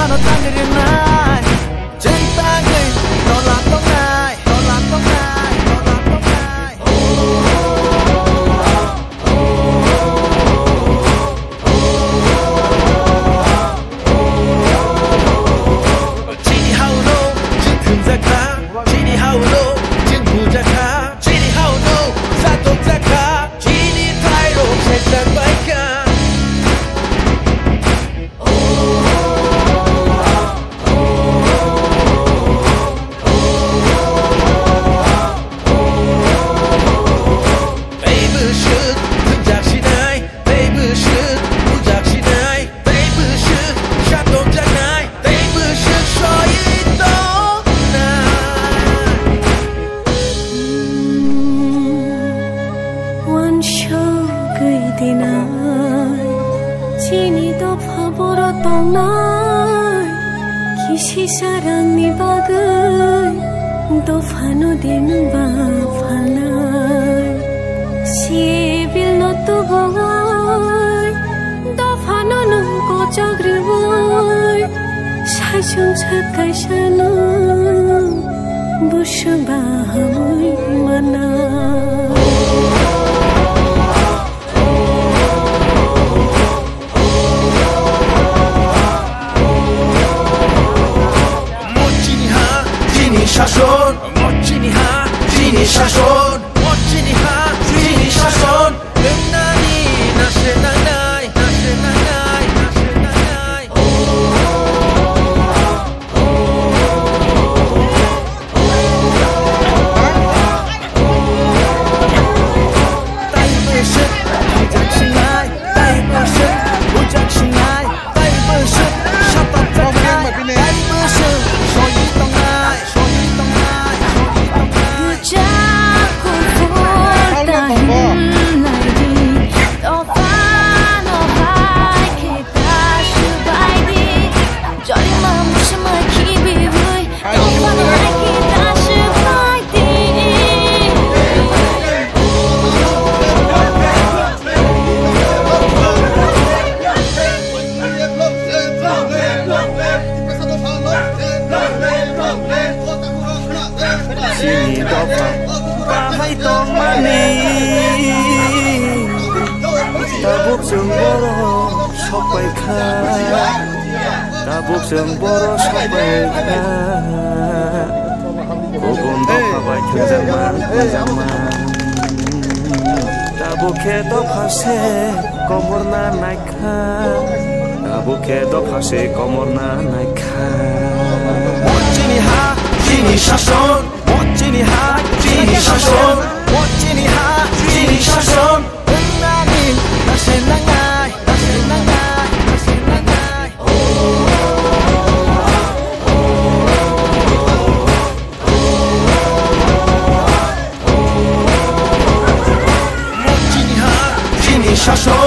nó tan người riêng này trên ta người đó là tóc này đó là tóc này đó là tóc này chỉ đi hao lô chỉ thường ra cá chỉ đi hao lô chỉ ngủ ra cá chỉ đi hao lô ra tốt ra cá chỉ đi thay đồ sẽ ra bãi cá Kisi sarang ni bagai Dofano din ba falai Sibil no tu boy Dofano no ko chagri boy Sajung chakai shanu Bushba hamui mana শাসন মচিনি হা চিনি শাসন মচিনি হা চিনি শাসন বেনানি নাশে নানাই নাশে নানাই নাশে নানাই তাই বসে বুঝাক Sinai তাই বসে বুঝাক Sinai তাই বসে সাতাপ জাগাই তাই বসে সই তঙ্গাই Tabuk jeng boro sopai kha Tabuk jeng boro sopai kha Gugun dokabai thengjakman Tabukhe dokhase komorna naikha Tabukhe dokhase komorna naikha Mochini ha chini shashon Mochini ha chini shashon Mochini ha chini shashon Nashe nangai, nashe nangai, nashe nangai. Mochini ha, chini shasho.